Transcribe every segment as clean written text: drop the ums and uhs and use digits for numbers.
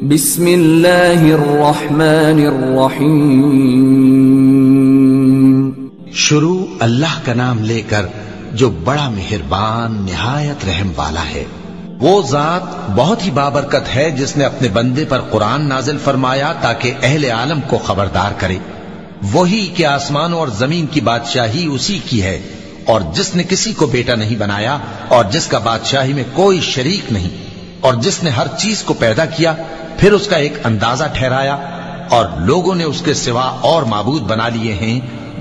بسم اللہ الرحمن الرحیم. شروع اللہ کا نام لے کر جو بڑا مہربان نہایت رحم والا ہے. وہ ذات بہت ہی بابرکت ہے جس نے اپنے بندے پر قرآن نازل فرمایا تاکہ اہل عالم کو خبردار کرے. وہی کہ آسمانوں اور زمین کی بادشاہی اسی کی ہے، اور جس نے کسی کو بیٹا نہیں بنایا اور جس کا بادشاہی میں کوئی شریک نہیں، اور جس نے ہر چیز کو پیدا کیا پھر اس کا ایک اندازہ ٹھہرایا، اور لوگوں نے اس کے سوا اور معبود بنا لیے ہیں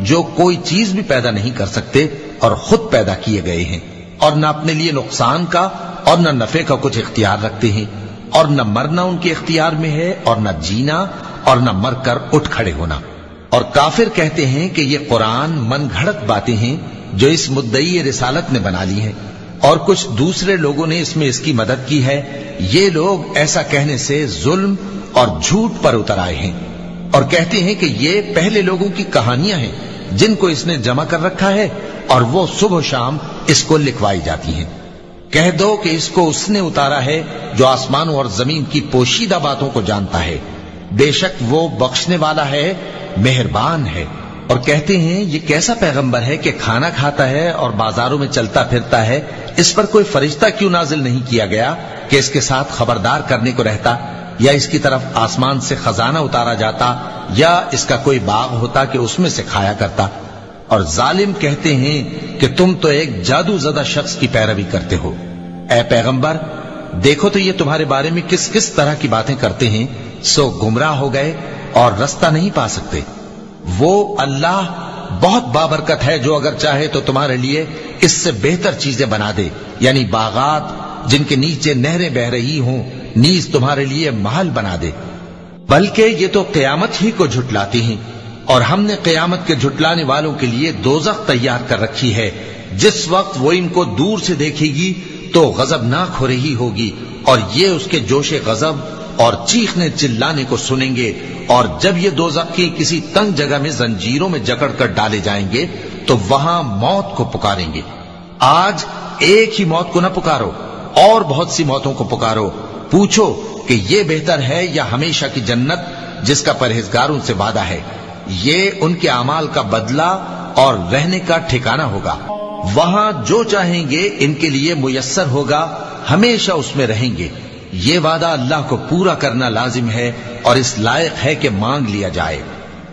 جو کوئی چیز بھی پیدا نہیں کر سکتے اور خود پیدا کیے گئے ہیں، اور نہ اپنے لیے نقصان کا اور نہ نفع کا کچھ اختیار رکھتے ہیں، اور نہ مرنا ان کے اختیار میں ہے اور نہ جینا اور نہ مر کر اٹھ کھڑے ہونا. اور کافر کہتے ہیں کہ یہ قرآن من گھڑت باتیں ہیں جو اس مدعی رسالت نے بنا لی ہیں، اور کچھ دوسرے لوگوں نے اس میں اس کی مدد کی ہے. یہ لوگ ایسا کہنے سے ظلم اور جھوٹ پر اتر آئے ہیں، اور کہتے ہیں کہ یہ پہلے لوگوں کی کہانیاں ہیں جن کو اس نے جمع کر رکھا ہے اور وہ صبح و شام اس کو لکھوائی جاتی ہیں. کہہ دو کہ اس کو اس نے اتارا ہے جو آسمانوں اور زمین کی پوشیدہ باتوں کو جانتا ہے. بے شک وہ بخشنے والا ہے، مہربان ہے. اور کہتے ہیں یہ کیسا پیغمبر ہے کہ کھانا کھاتا ہے اور بازاروں میں چلتا پھرتا ہے، اس پر کوئی فرشتہ کیوں نازل نہیں کیا گیا کہ اس کے ساتھ خبردار کرنے کو رہتا، یا اس کی طرف آسمان سے خزانہ اتارا جاتا، یا اس کا کوئی باغ ہوتا کہ اس میں سے کھایا کرتا. اور ظالم کہتے ہیں کہ تم تو ایک جادو زدہ شخص کی پیروی کرتے ہو. اے پیغمبر دیکھو تو یہ تمہارے بارے میں کس کس طرح کی باتیں کرتے ہیں، سو گمراہ ہو گئے اور رستہ نہیں پا سکتے. وہ اللہ بہت بابرکت ہے جو اگر چاہے تو تمہارے لیے اس سے بہتر چیزیں بنا دے، یعنی باغات جن کے نیچے نہریں بہ رہی ہوں، نیز تمہارے لیے محل بنا دے. بلکہ یہ تو قیامت ہی کو جھٹلاتی ہیں، اور ہم نے قیامت کے جھٹلانے والوں کے لیے دوزخ تیار کر رکھی ہے. جس وقت وہ ان کو دور سے دیکھے گی تو غضبناک ہو رہی ہوگی، اور یہ اس کے جوش غضب اور چیخنے چلانے کو سنیں گے. اور جب یہ دوزخ کی کسی تنگ جگہ میں زنجیروں میں جکڑ کر ڈالے جائیں گے تو وہاں موت کو پکاریں گے. آج ایک ہی موت کو نہ پکارو، اور بہت سی موتوں کو پکارو. پوچھو کہ یہ بہتر ہے یا ہمیشہ کی جنت جس کا پرہیزگاروں سے وعدہ ہے. یہ ان کے اعمال کا بدلہ اور رہنے کا ٹھکانہ ہوگا. وہاں جو چاہیں گے ان کے لیے میسر ہوگا، ہمیشہ اس میں رہیں گے. یہ وعدہ اللہ کو پورا کرنا لازم ہے اور اس لائق ہے کہ مانگ لیا جائے.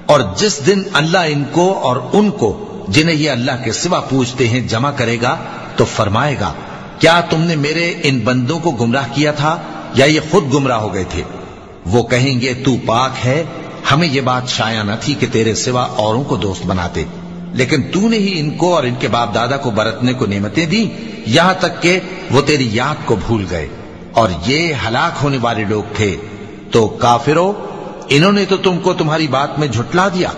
اور جس دن اللہ ان کو اور ان کو جنہیں یہ اللہ کے سوا پوچھتے ہیں جمع کرے گا تو فرمائے گا، کیا تم نے میرے ان بندوں کو گمراہ کیا تھا یا یہ خود گمراہ ہو گئے تھے؟ وہ کہیں گے تو پاک ہے، ہمیں یہ بات شایع نہ تھی کہ تیرے سوا اوروں کو دوست بناتے، لیکن تو نے ہی ان کو اور ان کے باپ دادا کو برتنے کو نعمتیں دی، یہاں تک کہ وہ تیری یاد کو بھول گئے، اور یہ ہلاک ہونے والے لوگ تھے. تو کافرو، انہوں نے تو تم کو تمہاری بات میں جھٹلا دیا،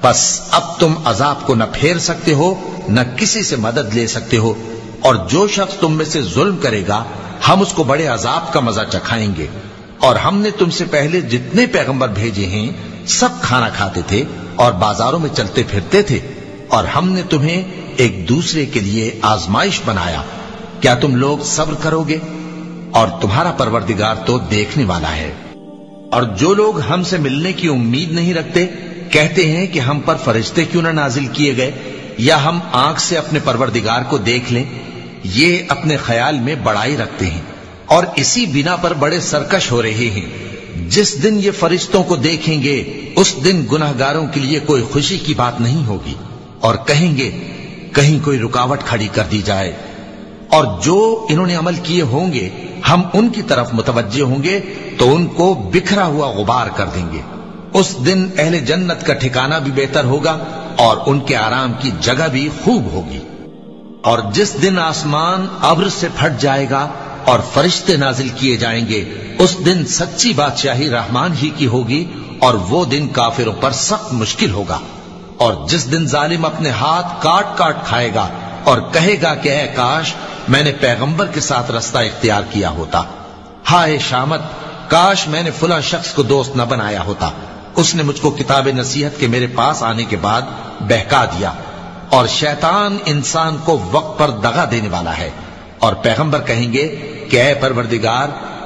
بس اب تم عذاب کو نہ پھیر سکتے ہو نہ کسی سے مدد لے سکتے ہو. اور جو شخص تم میں سے ظلم کرے گا ہم اس کو بڑے عذاب کا مزہ چکھائیں گے. اور ہم نے تم سے پہلے جتنے پیغمبر بھیجے ہیں سب کھانا کھاتے تھے اور بازاروں میں چلتے پھرتے تھے، اور ہم نے تمہیں ایک دوسرے کے لیے آزمائش بنایا. کیا تم لوگ صبر کرو گے؟ اور تمہارا پروردگار تو دیکھنے والا ہے. اور جو لوگ ہم سے ملنے کی امید نہیں رکھتے کہتے ہیں کہ ہم پر فرشتے کیوں نہ نازل کیے گئے، یا ہم آنکھ سے اپنے پروردگار کو دیکھ لیں. یہ اپنے خیال میں بڑائی رکھتے ہیں اور اسی بنا پر بڑے سرکش ہو رہے ہیں. جس دن یہ فرشتوں کو دیکھیں گے اس دن گناہگاروں کے لیے کوئی خوشی کی بات نہیں ہوگی، اور کہیں گے کہیں کوئی رکاوٹ کھڑی کر دی جائے. اور جو انہوں نے عمل کیے ہوں گے ہم ان کی طرف متوجہ ہوں گے تو ان کو بکھرا ہوا غبار کر دیں گے. اس دن اہل جنت کا ٹھکانہ بھی بہتر ہوگا اور ان کے آرام کی جگہ بھی خوب ہوگی. اور جس دن آسمان ابر سے پھٹ جائے گا اور فرشتے نازل کیے جائیں گے اس دن سچی بادشاہی رحمان ہی کی ہوگی، اور وہ دن کافروں پر سخت مشکل ہوگا. اور جس دن ظالم اپنے ہاتھ کاٹ کاٹ کھائے گا اور کہے گا کہ اے کاش میں نے پیغمبر کے ساتھ رستہ اختیار کیا ہوتا، ہائے شامت کاش میں نے فلاں شخص کو دوست نہ بنایا ہوتا، اس نے مجھ کو کتاب نصیحت کے میرے پاس آنے کے بعد بہکا دیا. اور شیطان انسان کو وقت پر دغا دینے والا ہے. اور پیغمبر کہیں گے کہ اے پروردگار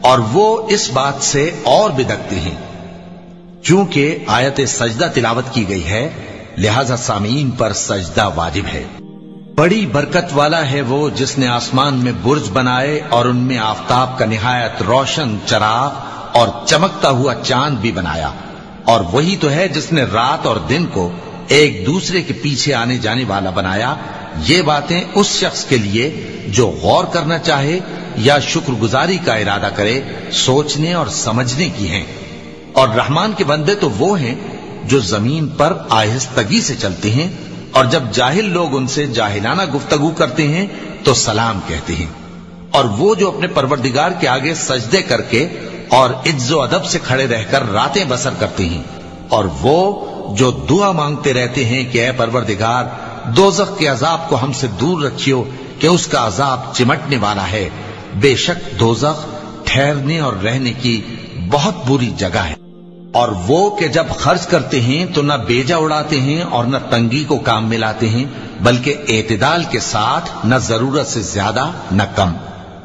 اور وہ اس بات سے اور بدکتے ہیں چونکہ آیت سجدہ تلاوت کی گئی ہے، لہذا سامعین پر سجدہ واجب ہے۔ بڑی برکت والا ہے وہ جس نے آسمان میں برج بنائے اور ان میں آفتاب کا نہایت روشن چراغ اور چمکتا ہوا چاند بھی بنایا، اور وہی تو ہے جس نے رات اور دن کو ایک دوسرے کے پیچھے آنے جانے والا بنایا۔ یہ باتیں اس شخص کے لیے جو غور کرنا چاہے یا شکر گزاری کا ارادہ کرے سوچنے اور سمجھنے کی ہیں۔ اور رحمان کے بندے تو وہ ہیں جو زمین پر آہستگی سے چلتے ہیں، اور جب جاہل لوگ ان سے جاہلانہ گفتگو کرتے ہیں تو سلام کہتے ہیں۔ اور وہ جو اپنے پروردگار کے آگے سجدے کر کے اور عز و ادب سے کھڑے رہ کر راتیں بسر کرتے ہیں، اور وہ جو دعا مانگتے رہتے ہیں کہ اے پروردگار دوزخ کے عذاب کو ہم سے دور رکھیو کہ اس کا عذاب چمٹنے والا ہے۔ بے شک دوزخ ٹھہرنے اور رہنے کی بہت بری جگہ ہے۔ اور وہ کہ جب خرچ کرتے ہیں تو نہ بیجا اڑاتے ہیں اور نہ تنگی کو کام میں لاتے ہیں، بلکہ اعتدال کے ساتھ، نہ ضرورت سے زیادہ نہ کم۔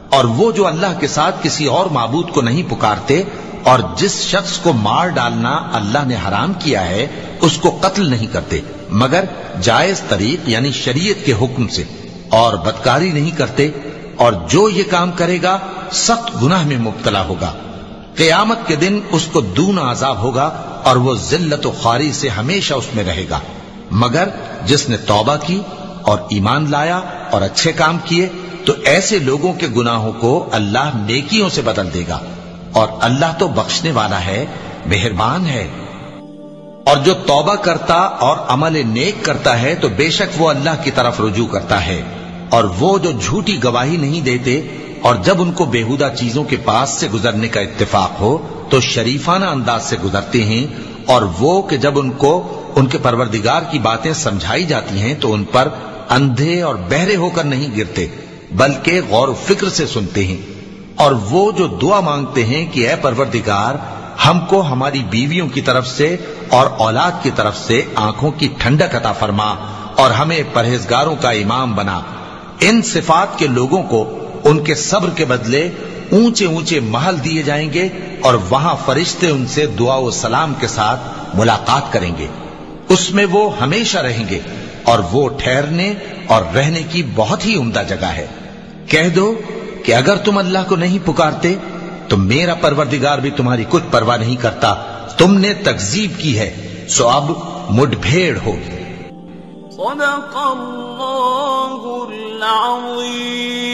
اور وہ جو اللہ کے ساتھ کسی اور معبود کو نہیں پکارتے، اور جس شخص کو مار ڈالنا اللہ نے حرام کیا ہے اس کو قتل نہیں کرتے مگر جائز طریق یعنی شریعت کے حکم سے، اور بدکاری نہیں کرتے، اور جو یہ کام کرے گا سخت گناہ میں مبتلا ہوگا۔ قیامت کے دن اس کو دونا عذاب ہوگا اور وہ ذلت و خواری سے ہمیشہ اس میں رہے گا، مگر جس نے توبہ کی اور ایمان لایا اور اچھے کام کیے تو ایسے لوگوں کے گناہوں کو اللہ نیکیوں سے بدل دے گا، اور اللہ تو بخشنے والا ہے، مہربان ہے۔ اور جو توبہ کرتا اور عمل نیک کرتا ہے تو بے شک وہ اللہ کی طرف رجوع کرتا ہے۔ اور وہ جو جھوٹی گواہی نہیں دیتے اور جب ان کو بےہودہ چیزوں کے پاس سے گزرنے کا اتفاق ہو تو شریفانہ انداز سے گزرتے ہیں، اور وہ کہ جب ان کو ان کے پروردگار کی باتیں سمجھائی جاتی ہیں تو ان پر اندھے اور بہرے ہو کر نہیں گرتے بلکہ غور و فکر سے سنتے ہیں۔ اور وہ جو دعا مانگتے ہیں کہ اے پروردگار ہم کو ہماری بیویوں کی طرف سے اور اولاد کی طرف سے آنکھوں کی ٹھنڈک عطا فرما اور ہمیں پرہیزگاروں کا امام بنا، ان صفات کے لوگوں کو ان کے صبر کے بدلے اونچے اونچے محل دیے جائیں گے، اور وہاں فرشتے ان سے دعا و سلام کے ساتھ ملاقات کریں گے، اس میں وہ ہمیشہ رہیں گے، اور وہ ٹھہرنے اور رہنے کی بہت ہی عمدہ جگہ ہے۔ کہہ دو کہ اگر تم اللہ کو نہیں پکارتے تو میرا پروردگار بھی تمہاری کچھ پرواہ نہیں کرتا، تم نے تکذیب کی ہے سو اب مڈ بھیڑ ہوگی۔ صدق اللہ العظیم۔